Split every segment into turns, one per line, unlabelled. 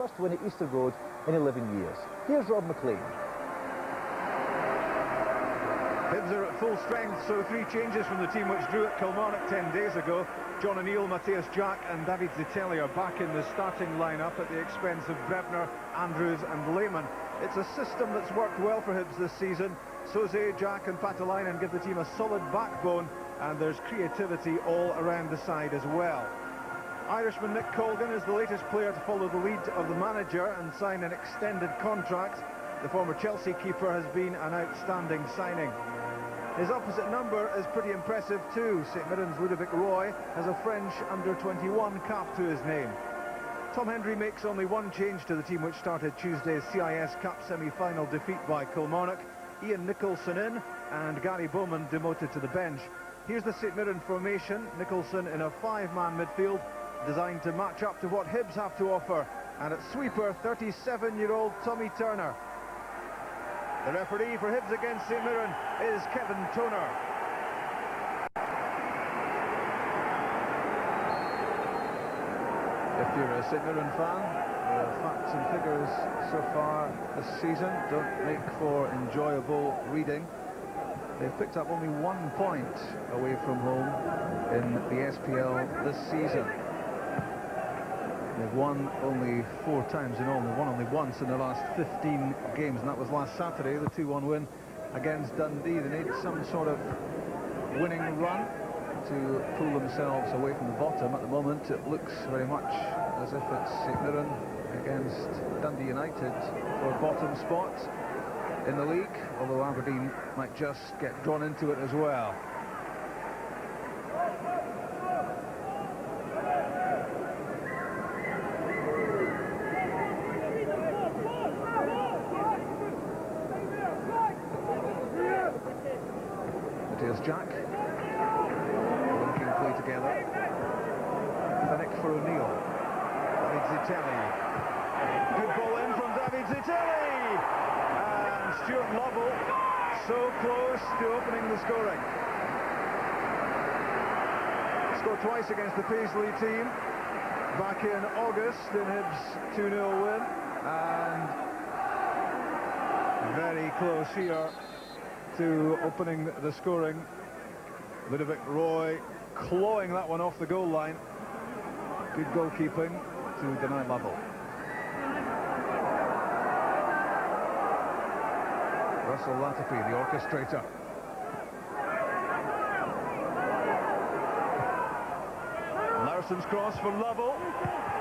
First win at Easter Road in 11 years. Here's Rob McLean.
Hibs are at full strength, so 3 changes from the team which drew at Kilmarnock 10 days ago. John O'Neill, Matthias Jack and David Zitelli are back in the starting lineup at the expense of Brebner, Andrews and Lehmann. It's a system that's worked well for Hibs this season. Sauzee, Jack and Patalainen give the team a solid backbone, and there's creativity all around the side as well. Irishman Nick Colgan is the latest player to follow the lead of the manager and sign an extended contract. The former Chelsea keeper has been an outstanding signing. His opposite number is pretty impressive too. St Mirren's Ludovic Roy has a French under-21 cap to his name. Tom Hendry makes only one change to the team which started Tuesday's CIS Cup semi-final defeat by Kilmarnock. Ian Nicholson in and Gary Bowman demoted to the bench. Here's the St Mirren formation. Nicholson in a 5-man midfield designed to match up to what Hibs have to offer. And at sweeper, 37-year-old Tommy Turner. The referee for Hibs against St Mirren is Kevin Toner. If you're a St Mirren fan, the facts and figures so far this season don't make for enjoyable reading. They've picked up only 1 point away from home in the SPL this season. They've won only 4 times in all. They've won only once in the last 15 games, and that was last Saturday, the 2-1 win against Dundee. They need some sort of winning run to pull themselves away from the bottom. At the moment, it looks very much as if it's St Mirren against Dundee United for bottom spot in the league, although Aberdeen might just get drawn into it as well. Matthias Jack linking play together. Fennick for O'Neill. David Zitelli. Good ball in from David Zitelli. And Stuart Lovell so close to opening the scoring. Scored twice against the Paisley team back in August in Hibs' 2-0 win. And very close here to opening the scoring. Ludovic Roy clawing that one off the goal line. Good goalkeeping to deny Lovell. Russell Latapy, the orchestrator. Larson's cross for Lovell.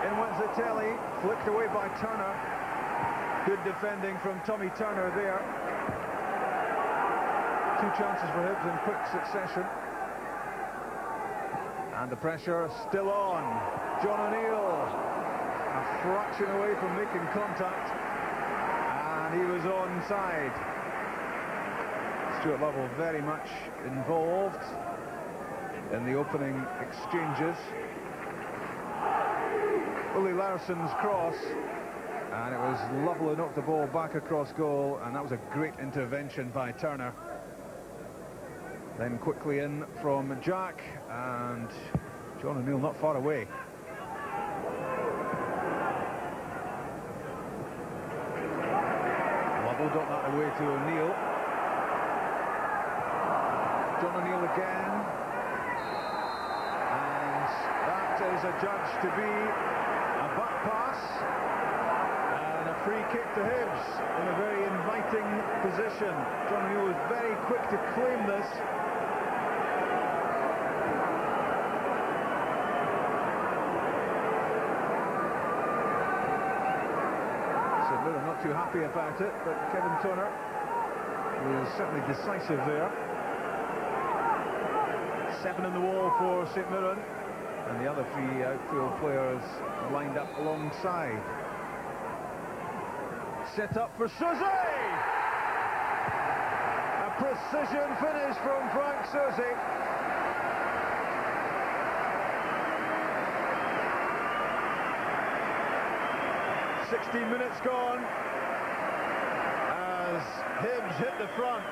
In went Zitelli, flicked away by Turner. Good defending from Tommy Turner there. 2 chances for Hibs in quick succession. And the pressure still on. John O'Neill, a fraction away from making contact. And he was onside. Stuart Lovell very much involved in the opening exchanges. Willie Larson's cross, and it was Lovell who knocked the ball back across goal, and that was a great intervention by Turner. Then quickly in from Jack, and John O'Neill not far away. Lovell got that away to O'Neill. John O'Neill again, and that is adjudged to be a back pass and a free kick to Hibs in a very inviting position. John O'Neill was very quick to claim this. So Mirren not too happy about it, but Kevin Toner was certainly decisive there. 7 in the wall for St Mirren, and the other 3 outfield players lined up alongside. Set up for Sauzee! A precision finish from Frank Sauzee. "16 minutes gone as Hibs hit the front.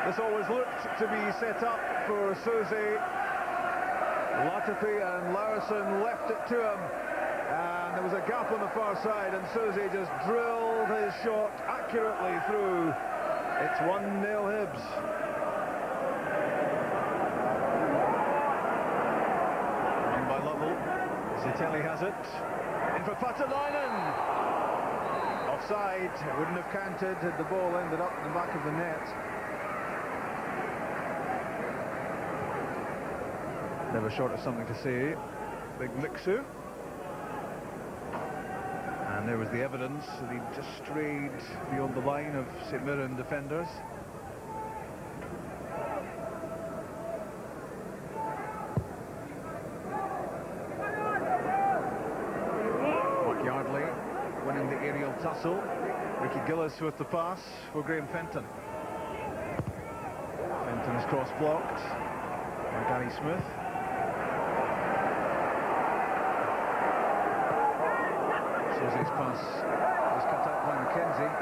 This always looked to be set up for Sauzee. Latapy and Larson left it to him, and there was a gap on the far side, and Sauzee just drilled his shot accurately through. It's 1-0 Hibs. On by Lovell. Zitelli has it. In for Patalainen. Offside. Wouldn't have counted had the ball ended up in the back of the net. Never short of something to say. Big Mixu. And there was the evidence that he'd just strayed beyond the line of St Mirren defenders. Mark Yardley winning the aerial tussle. Ricky Gillies with the pass for Graham Fenton. Fenton is cross-blocked by Gary Smith. Sauzee's pass was cut out by McKenzie.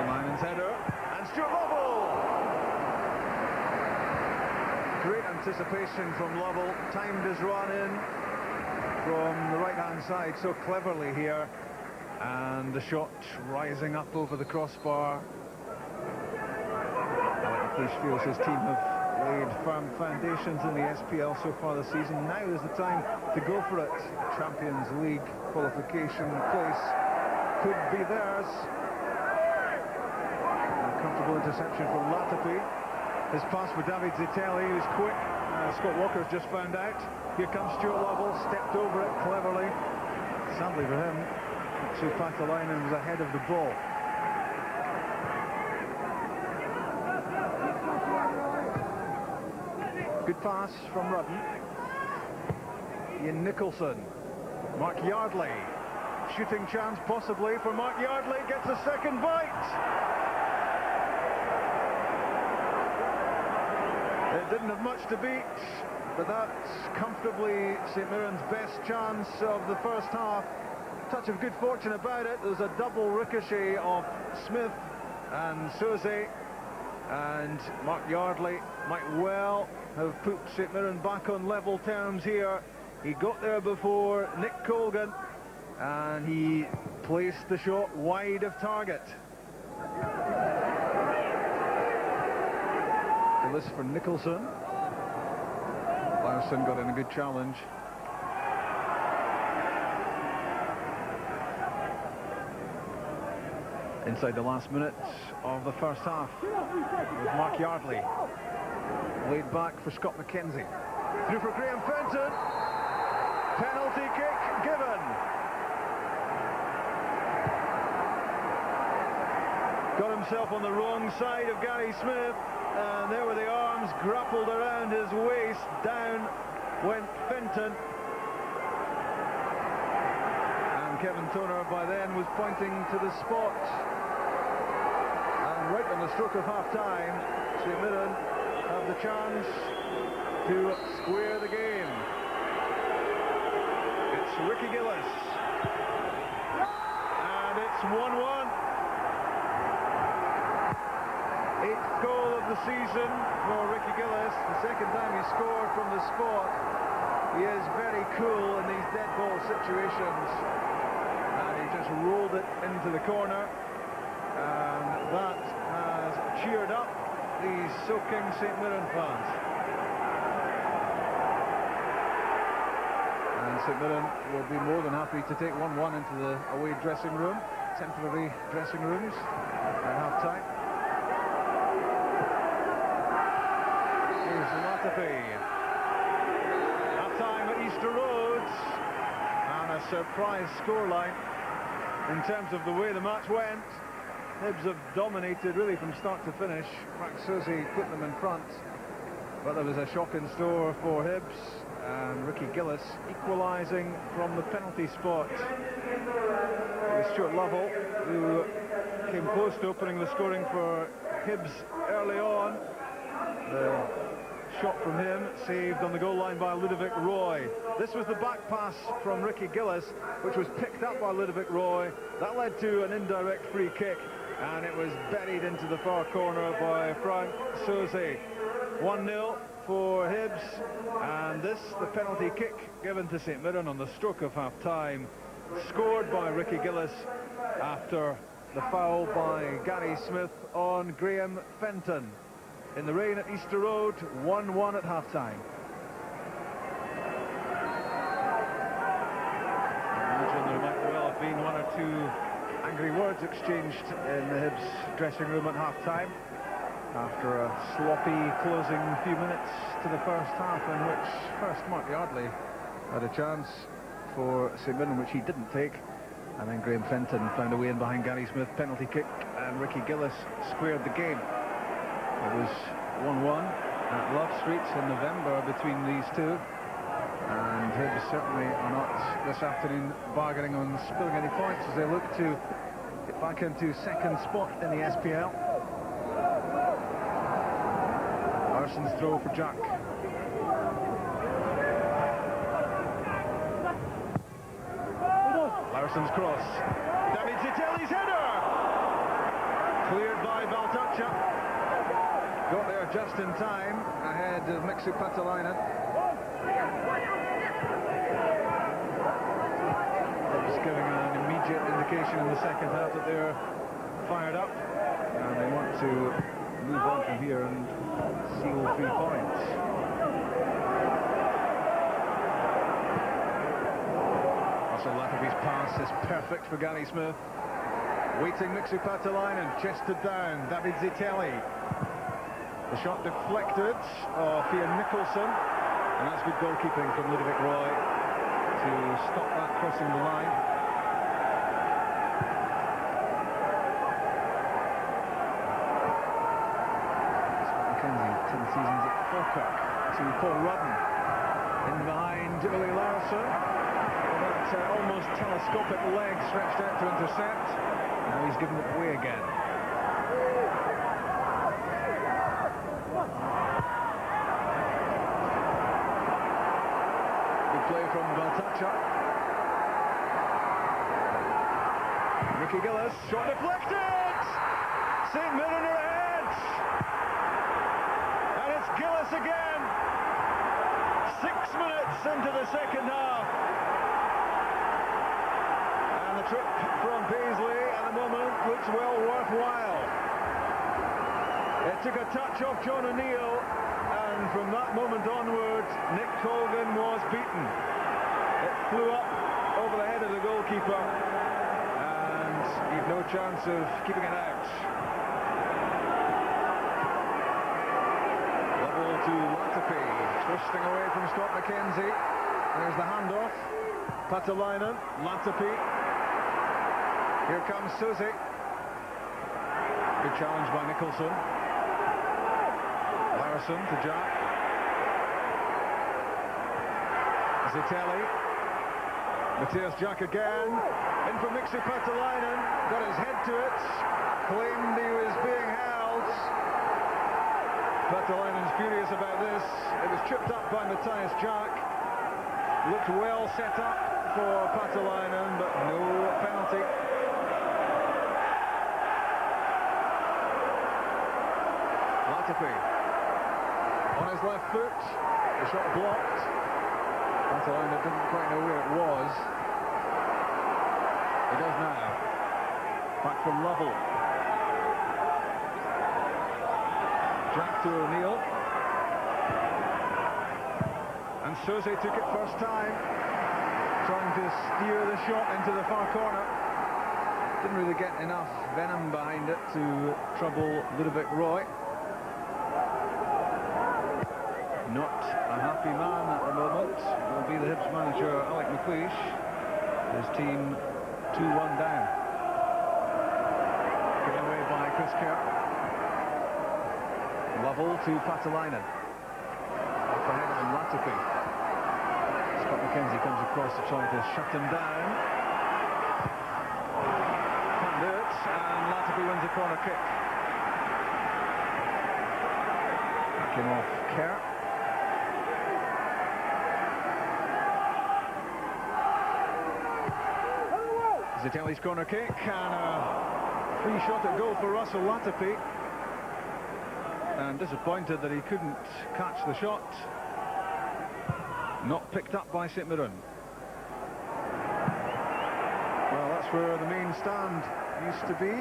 Latapy's header, and Stuart Lovell! Great anticipation from Lovell, timed his run in from the right-hand side so cleverly here. And the shot rising up over the crossbar. Alex feels his team have laid firm foundations in the SPL so far this season. Now is the time to go for it. Champions League qualification place could be theirs. A comfortable interception from Latapy. His pass for David Zitelli, who's quick. Scott Walker's just found out. Here comes Stuart Lovell, stepped over it cleverly. Sadly for him, Patalainen was ahead of the ball. Good pass from Rudden. Ian Nicholson. Mark Yardley. Shooting chance possibly for Mark Yardley. Gets a second bite. It didn't have much to beat, but that's comfortably St Mirren's best chance of the first half. Touch of good fortune about it. There's a double ricochet of Smith and Sauzee, and Mark Yardley might well have put St Mirren back on level terms here. He got there before Nick Colgan, and he placed the shot wide of target. This for Nicholson. Larson got in a good challenge. Inside the last minute of the first half, with Mark Yardley laid back for Scott McKenzie. Through for Graham Fenton. Penalty kick given. Got himself on the wrong side of Gary Smith, and there were the arms grappled around his waist. Down went Fenton. Kevin Toner by then was pointing to the spot, and right on the stroke of half-time, St Mirren have the chance to square the game. It's Ricky Gillies, and it's 1-1. 8th goal of the season for Ricky Gillies. The second time he scored from the spot. He is very cool in these dead ball situations. Just rolled it into the corner, and that has cheered up these soaking St Mirren fans. And St Mirren will be more than happy to take 1-1 into the away dressing room, temporary dressing rooms at half-time. Here's Latapy. Half-time at Easter Road, and a surprise scoreline. In terms of the way the match went, Hibs have dominated really from start to finish. Frank Sauzee put them in front, but there was a shock in store for Hibs, and Ricky Gillies equalising from the penalty spot. It was Stuart Lovell who came close to opening the scoring for Hibs early on. The shot from him, saved on the goal line by Ludovic Roy. This was the back pass from Ricky Gillies, which was picked up by Ludovic Roy. That led to an indirect free kick, and it was buried into the far corner by Frank Sauzee. 1-0 for Hibs, and this, the penalty kick given to St Mirren on the stroke of half-time, scored by Ricky Gillies after the foul by Gary Smith on Graham Fenton. In the rain at Easter Road, 1-1 at half-time. I imagine there might well have been one or two angry words exchanged in the Hibs dressing room at half-time after a sloppy closing few minutes to the first half, in which first Mark Yardley had a chance for St Mirren, which he didn't take, and then Graham Fenton found a way in behind Gary Smith, penalty kick, and Ricky Gillies squared the game. It was 1-1 at Love Street in November between these two, and Hibs certainly are not this afternoon bargaining on spilling any points as they look to get back into second spot in the SPL. Larson's throw for Jack. Larson's cross. David Zitelli's header! Cleared by Baltacha. Got there just in time, ahead of Mixu Patalainen. Just giving an immediate indication in the second half that they're fired up, and they want to move on from here and seal 3 points. Also, Latapy's pass is perfect for Gary Smith. Waiting Mixu Patalainen, chested down, David Zitelli. The shot deflected off Ian Nicholson, and that's good goalkeeping from Ludovic Roy to stop that crossing the line. Seasons at Falkirk to Paul Rudden in behind Uli Larsson. That almost telescopic leg stretched out to intercept. Now he's given it away again. Good play from Baltacha. Ricky Gillies, shot deflected! St Mirren are ahead! Gillies again, 6 minutes into the second half, and the trip from Paisley at the moment looks well worthwhile. It took a touch off John O'Neill, and from that moment onwards Nick Colgan was beaten. It flew up over the head of the goalkeeper, and he'd no chance of keeping it out. To Latapy, twisting away from Scott McKenzie. There's the handoff. Patalainen, Latapy. Here comes Sauzee. Good challenge by Nicholson. Larson to Jack. Zitelli. Matthias Jack again. In for Mixu Patalainen. Got his head to it. Claimed he was being held. Patalainen's furious about this. It was tripped up by Matthias Jack. Looked well set up for Patalainen, but no penalty. Latapy on his left foot. The shot blocked. Patalainen didn't quite know where it was. He does now. Back for Lovell. Jack to O'Neill, and Sauzee took it first time, trying to steer the shot into the far corner. Didn't really get enough venom behind it to trouble Ludovic Roy. Not a happy man at the moment will be the Hibs manager Alec McLeish. His team 2-1 down. Given away by Chris Kerr. Lovell to Patalainen. Off ahead of Latapy. Scott McKenzie comes across to try to shut him down. Can't do it, and Latapy wins a corner kick. Back him off Kerr. Zitelli's corner kick and a free shot at goal for Russell Latapy. And disappointed that he couldn't catch the shot. Not picked up by St Mirren. Well, that's where the main stand used to be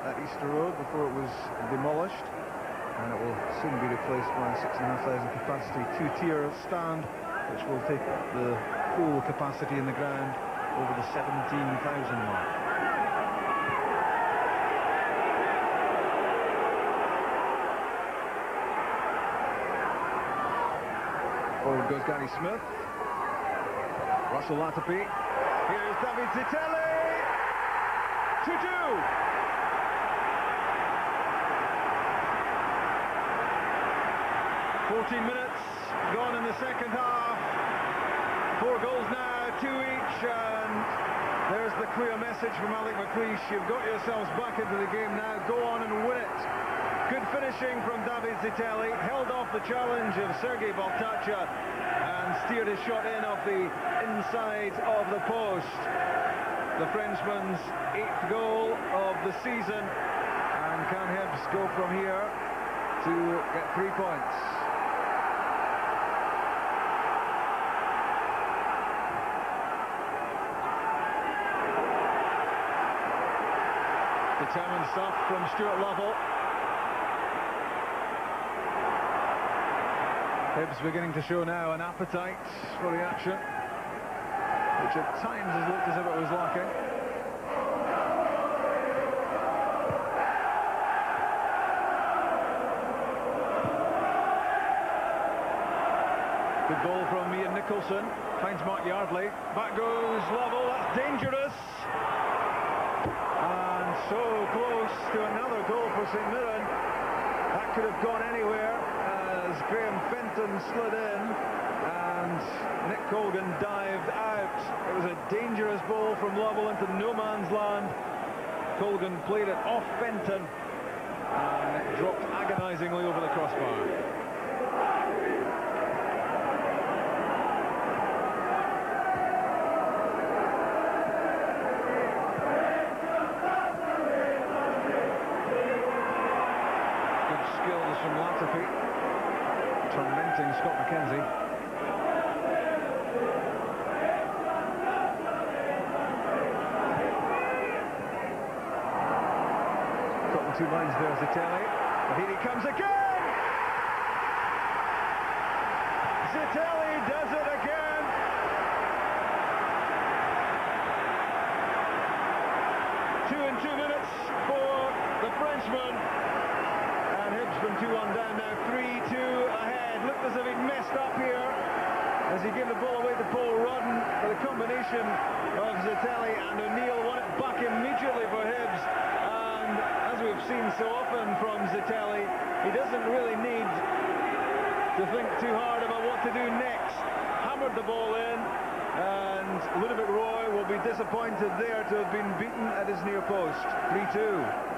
at Easter Road before it was demolished. And it will soon be replaced by a 6,500 capacity two-tier stand, which will take the full capacity in the ground over the 17,000 mark. Forward goes Gary Smith. Russell Latapy. Here's David Zitelli. 2-2. Minutes gone in the second half. 4 goals now, 2 each, and there's the clear message from Alec McLeish. You've got yourselves back into the game now. Go on and win it. Good finishing from David Zitelli. Held off the challenge of Sergei Baltacha and steered his shot in off the inside of the post. The Frenchman's 8th goal of the season. And can Hibs go from here to get 3 points? Determined stuff from Stuart Lovell. Hibs beginning to show now an appetite for the action, which at times has looked as if it was lacking. Good ball from Ian Nicholson. Finds Mark Yardley. Back goes Lovell. That's dangerous. And so close to another goal for St Mirren. That could have gone anywhere as Graham Fenton slid in and Nick Colgan dived out. It was a dangerous ball from Lovell into no man's land. Colgan played it off Fenton and it dropped agonisingly over the crossbar. From Latapy, tormenting Scott McKenzie. Got the 2 lines there, Zitelli. But here he comes again! Zitelli does it again! Two in 2 minutes for the Frenchman. Hibs from 2-1 down now, 3-2 ahead. Looked as if he'd messed up here as he gave the ball away to Paul Rudden, but the combination of Zitelli and O'Neill won it back immediately for Hibs. And as we've seen so often from Zitelli, he doesn't really need to think too hard about what to do next. Hammered the ball in, and Ludovic Roy will be disappointed there to have been beaten at his near post. 3-2.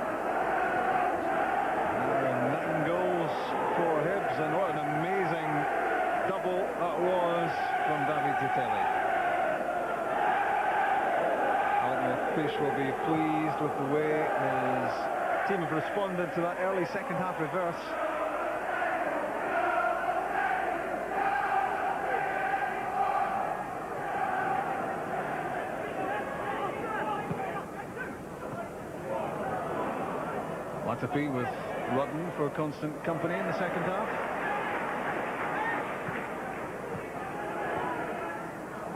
For Hibs, and what an amazing double that was from David Zitelli. Alec McLeish will be pleased with the way his team have responded to that early second half reverse. Latapy with Rudden for constant company in the second half.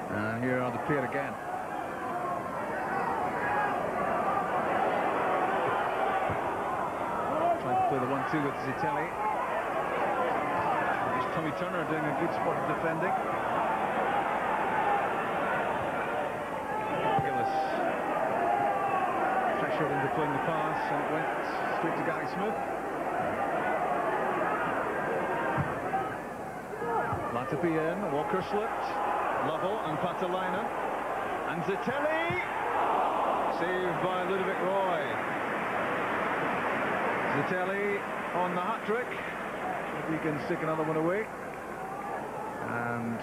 And here are the pair again. Trying to play the 1-2 with Zitelli. There's Tommy Turner doing a good spot of defending. Gillies pressured into playing the pass, and it went straight to Gary Smith. Latapy in, Walker slipped, Lovell and Patalainen, and Zitelli, saved by Ludovic Roy. Zitelli on the hat-trick, if he can stick another one away, and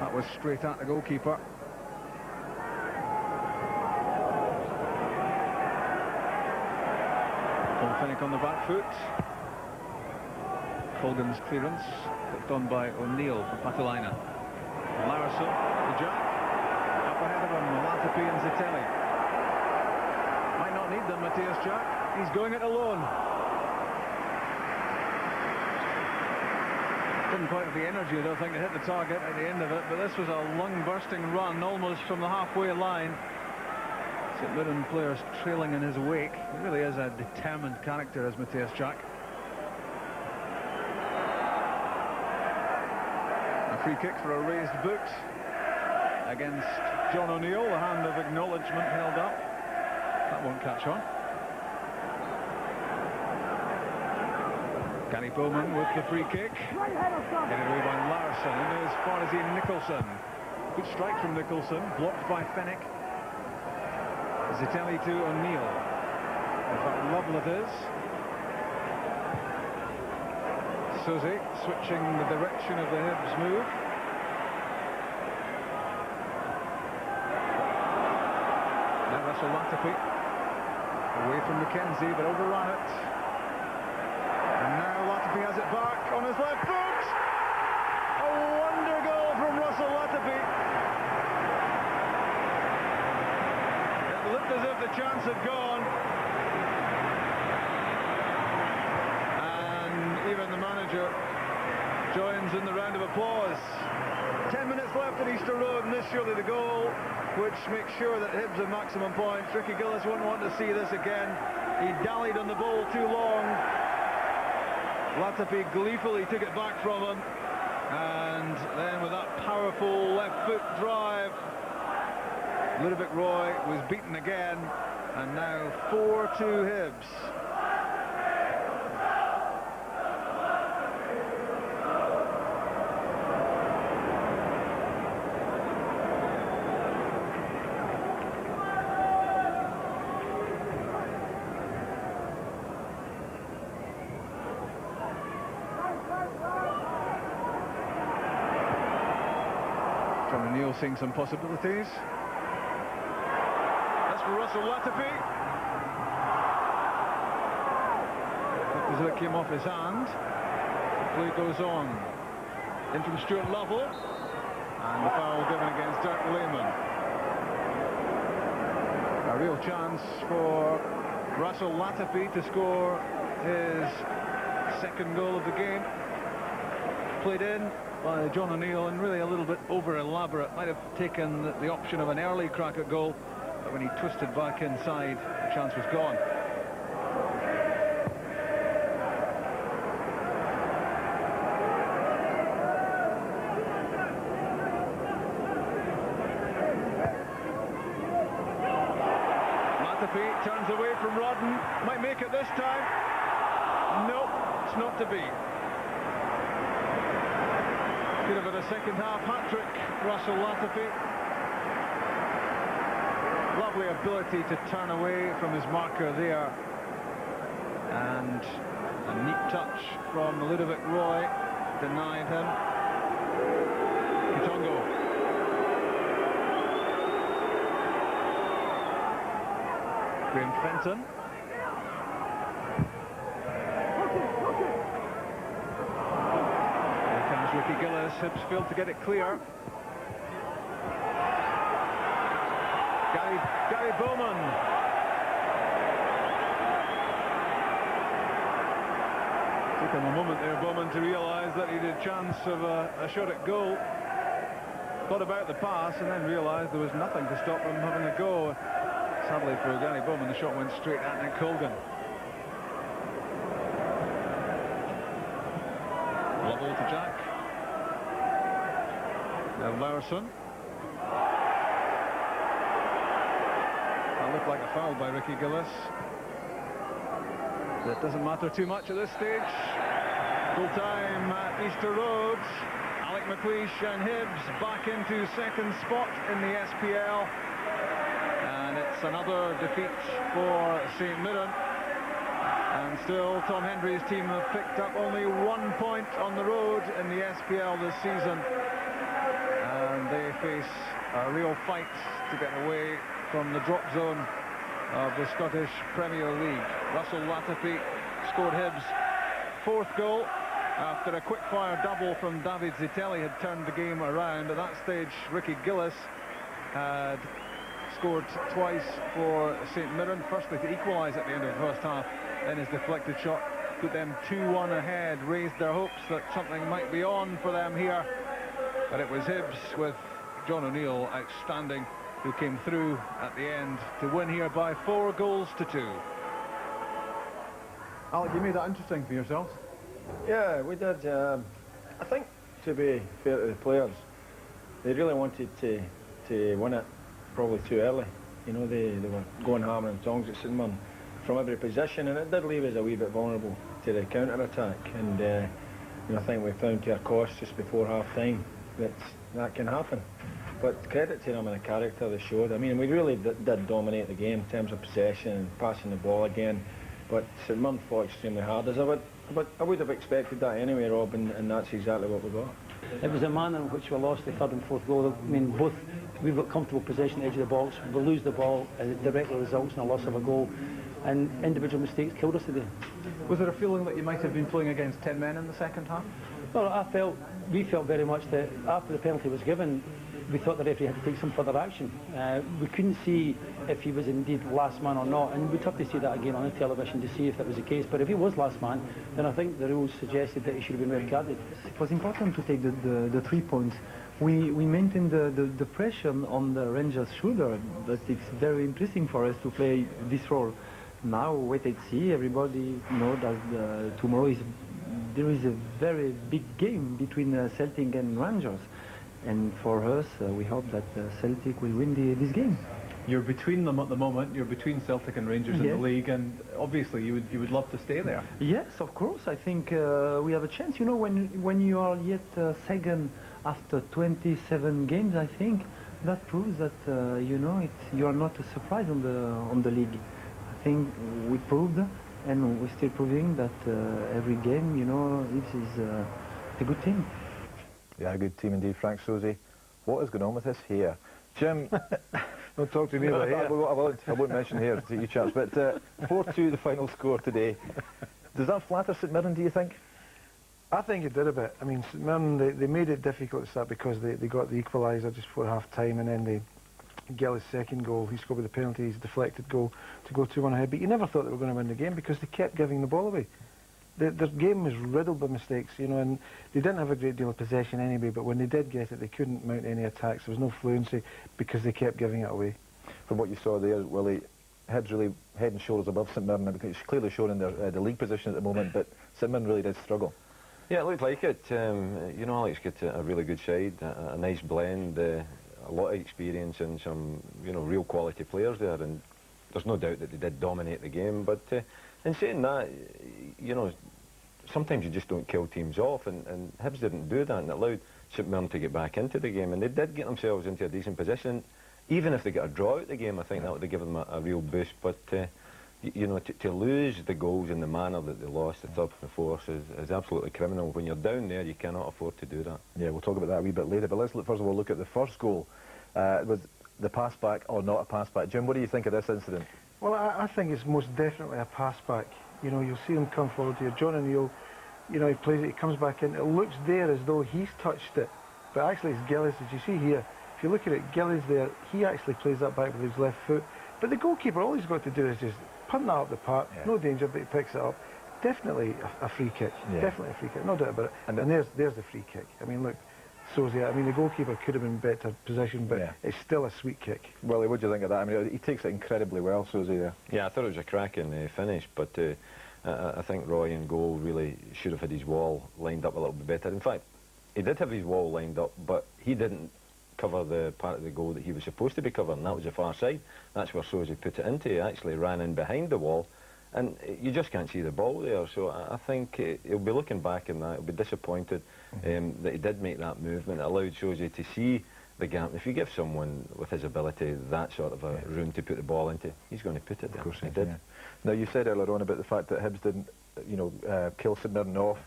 that was straight at the goalkeeper. Finnick on the back foot. Colgan's clearance, picked on by O'Neill for Patulainen. Larson, the Jack, up ahead of him, Latapy and Zitelli. Might not need them, Matthias Jack. He's going it alone. Didn't quite have the energy, I don't think, to hit the target at the end of it, but this was a lung-bursting run, almost from the halfway line. St Mirren players trailing in his wake. He really is a determined character, as Matthias Jack. A free kick for a raised boot against John O'Neill. The hand of acknowledgement held up. That won't catch on. Gary Bowman with the free kick. Headed away by Larson, and as far as Nicholson. Good strike from Nicholson, blocked by Finnick. Zitelli to O'Neill. In fact, Lovell it is. Sauzee switching the direction of the Hibs move. Now Russell Latapy. Away from McKenzie, but overran it. And now Latapy has it back on his left foot. A wonder goal from Russell Latapy. Looked as if the chance had gone, and even the manager joins in the round of applause. 10 minutes left at Easter Road, and this surely the goal which makes sure that Hibs have maximum points. Ricky Gillies wouldn't want to see this again. He dallied on the ball too long. Latapy gleefully took it back from him, and then with that powerful left foot drive, Ludovic Roy was beaten again, and now 4-2 Hibs. John O'Neill seeing some possibilities. For Russell Latapy. As it came off his hand, the play goes on. In from Stuart Lovell, and the foul given against Dirk Lehmann. A real chance for Russell Latapy to score his second goal of the game. Played in by John O'Neill, and really a little bit over elaborate. Might have taken the option of an early crack at goal, but when he twisted back inside, the chance was gone. Latapy turns away from Rodden. Might make it this time. Nope, it's not to be. Could have had a second half hat-trick, Russell Latapy. Lovely ability to turn away from his marker there, and a neat touch from Ludovic Roy denied him. Kitongo. Graham Fenton. Here comes Ricky Gillies. Hibs failed to get it clear. Gary Bowman. Took him a moment there, Bowman, to realise that he had a chance of a shot at goal. Thought about the pass and then realised there was nothing to stop him having a go. Sadly for Gary Bowman, the shot went straight at Nick Colgan. Lovell to Jack. Now Larson. That looked like a foul by Ricky Gillies. That doesn't matter too much at this stage. Full time at Easter Road. Alec McLeish and Hibs back into second spot in the SPL. And it's another defeat for St Mirren. And still, Tom Hendry's team have picked up only 1 point on the road in the SPL this season. And they face a real fight to get away from the drop zone of the Scottish Premier League. Russell Latapy scored Hibs' 4th goal after a quick-fire double from David Zitelli had turned the game around. At that stage, Ricky Gillies had scored twice for St Mirren, firstly to equalise at the end of the first half, then his deflected shot put them 2-1 ahead, raised their hopes that something might be on for them here. But it was Hibs with John O'Neill outstanding who came through at the end to win here by 4-2. Alec, you made that interesting for yourselves.
Yeah, we did. I think, to be fair to the players, they really wanted to win it probably too early. You know, they were going hammer and tongs at St Mirren from every position, and it did leave us a wee bit vulnerable to the counter-attack. And you know, I think we found to our cost just before half-time that can happen. But credit to them and the character they showed. I mean, we really did dominate the game in terms of possession and passing the ball again. But St Mirren fought extremely hard. But I would have expected that anyway, Rob, and that's exactly what we got.
It was a manner in which we lost the 3rd and 4th goal. I mean, both we've got comfortable possession at the edge of the box. We lose the ball, it directly results in a loss of a goal. And individual mistakes killed us today.
Was there a feeling that you might have been playing against 10 men in the second half?
Well, we felt very much that after the penalty was given, we thought the referee had to take some further action. We couldn't see if he was indeed last man or not, and we'd have to see that again on the television to see if that was the case. But if he was last man, then I think the rules suggested that he should have been red carded.
It was important to take the 3 points. We maintained the pressure on the Rangers' shoulder, but it's very interesting for us to play this role. Now, wait and see. Everybody knows that tomorrow there is a very big game between Celtic and Rangers. And for us, we hope that Celtic will win this game.
You're between them at the moment. You're between Celtic and Rangers in
Yes.
the league, and obviously you would love to stay there.
Yes, of course. I think we have a chance. You know, when you are yet second after 27 games, I think that proves that you know you are not a surprise on the league. I think we proved, and we're still proving that every game, you know, is a good team.
Yeah, a good team indeed, Frank Sauzee. What is going on with this here? Jim, don't talk to me about here. I won't mention here to you chaps, but 4-2 the final score today. Does that flatter St Mirren, do you think?
I think it did a bit. I mean, St Mirren, they made it difficult to start because they got the equaliser just before half-time, and then Gillies' second goal, he scored with the penalty, his deflected goal to go 2-1 ahead. But you never thought they were going to win the game because they kept giving the ball away. Their game was riddled by mistakes, you know, and they didn't have a great deal of possession anyway, but when they did get it, they couldn't mount any attacks. There was no fluency because they kept giving it away.
From what you saw there, Willie, Hibs really head and shoulders above St Mirren. It's clearly shown in their the league position at the moment, but St Mirren really did struggle.
Yeah, it looked like it. You know, Alex got a really good side, a nice blend, a lot of experience and some, you know, real quality players there, and there's no doubt that they did dominate the game. But in saying that, you know, sometimes you just don't kill teams off, and Hibs didn't do that, and it allowed St Mirren to get back into the game, and they did get themselves into a decent position. Even if they got a draw out the game, I think that would have given them a real boost. But you know, to lose the goals in the manner that they lost, the third and the fourth, is absolutely criminal. When you're down there, you cannot afford to do that.
Yeah, we'll talk about that a wee bit later, but let's first of all look at the first goal. Was the pass back or not a pass back? Jim, what do you think of this incident?
Well, I think it's most definitely a pass back. You know, you'll see him come forward here. John O'Neill, you know, he plays it, he comes back in. It looks there as though he's touched it, but actually it's Gillies, as you see here. If you look at it, Gillies there, he actually plays that back with his left foot. But the goalkeeper, all he's got to do is just punt that up the park, no danger, but he picks it up. Definitely a free kick, definitely a free kick, no doubt about it. And there's the free kick. I mean, look, Sauzee, I mean, the goalkeeper could have been in better position, but it's still a sweet kick.
Well, what do you think of that? I mean, he takes it incredibly well, Sauzee, there.
Yeah, I thought it was a cracking finish, but I think Roy in goal really should have had his wall lined up a little bit better. In fact, he did have his wall lined up, but he didn't cover the part of the goal that he was supposed to be covering. That was the far side. That's where Sauzee put it into. He actually ran in behind the wall, and you just can't see the ball there. So I think he'll be looking back in that. He'll be disappointed that he did make that movement. It allowed Sauzee to see the gap. If you give someone with his ability that sort of a room to put the ball into, he's going to put it there.
Of course
he did.
Yeah. Now, you said earlier on about the fact that Hibs didn't, you know, kill St Mirren off.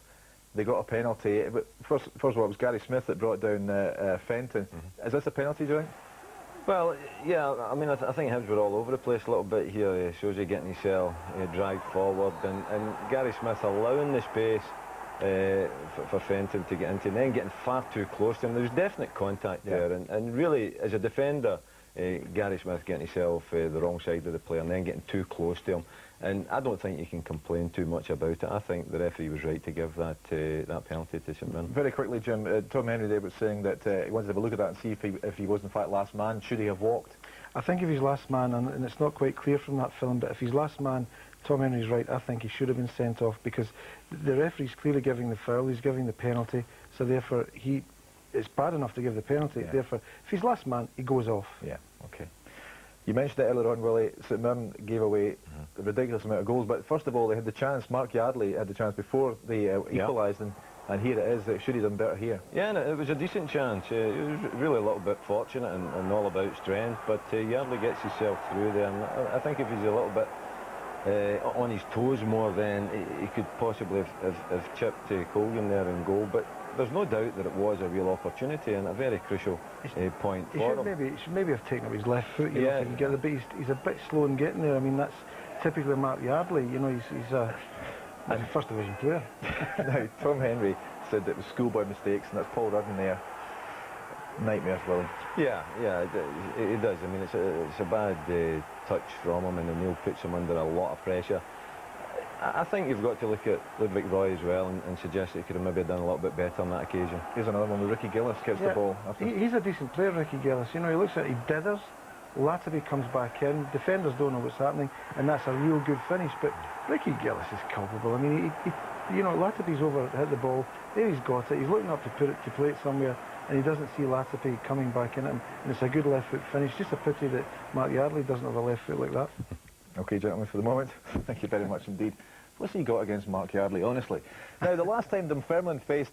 They got a penalty. But first of all, it was Gary Smith that brought down Fenton. Is this a penalty, do you think?
Well, yeah, I mean, I think Hibs were all over the place a little bit here. Sauzee getting himself dragged forward, and Gary Smith allowing the space for Fenton to get into, and then getting far too close to him. There was definite contact there, and really, as a defender, Gary Smith getting himself the wrong side of the player and then getting too close to him. And I don't think you can complain too much about it. I think the referee was right to give that that penalty to St Mirren.
Very quickly, Jim, Tom Henry there was saying that he wanted to have a look at that and see if he was in fact last man. Should he have walked?
I think if he's last man, and it's not quite clear from that film, but if he's last man, Tom Henry's right. I think he should have been sent off because the referee's clearly giving the foul, he's giving the penalty, so therefore it's bad enough to give the penalty.
Yeah.
Therefore, if he's last man, he goes off.
Yeah, okay. You mentioned it earlier on, Willie. St Mirren gave away a ridiculous amount of goals, but first of all, they had the chance. Mark Yardley had the chance before they equalised, and here it is. Should he have done better here? Yeah, and it was a decent chance. It was really a little bit fortunate and all about strength, but Yardley gets himself through there, and I think if he's a little bit on his toes more, then he could possibly have chipped Colgan there and goal, but there's no doubt that it was a real opportunity and a very crucial point for him.
He should maybe have taken up his left foot, you know, if he can get the, but he's a bit slow in getting there. I mean, that's typically Mark Yardley, you know, he's a first division player.
Now, Tom Henry said that it was schoolboy mistakes, and that's Paul Rudden there. Nightmares, Willie.
Yeah, it does. I mean, it's a bad touch from him, and O'Neill puts him under a lot of pressure. I think you've got to look at Ludwig Roy as well and suggest that he could have maybe done a little bit better on that occasion.
Here's another one with Ricky Gillies gets the ball.
He's a decent player, Ricky Gillies. You know, he looks at it, he dithers. Latapy comes back in. Defenders don't know what's happening, and that's a real good finish. But Ricky Gillies is culpable. I mean, you know, Latapy's over, hit the ball. There he's got it. He's looking up to play it somewhere, and he doesn't see Latapy coming back in at him. And it's a good left foot finish. Just a pity that Mark Yardley doesn't have a left foot like that.
Okay, gentlemen, for the moment, thank you very much indeed. What's he got against Mark Yardley, honestly? Now, the last time Dunfermline faced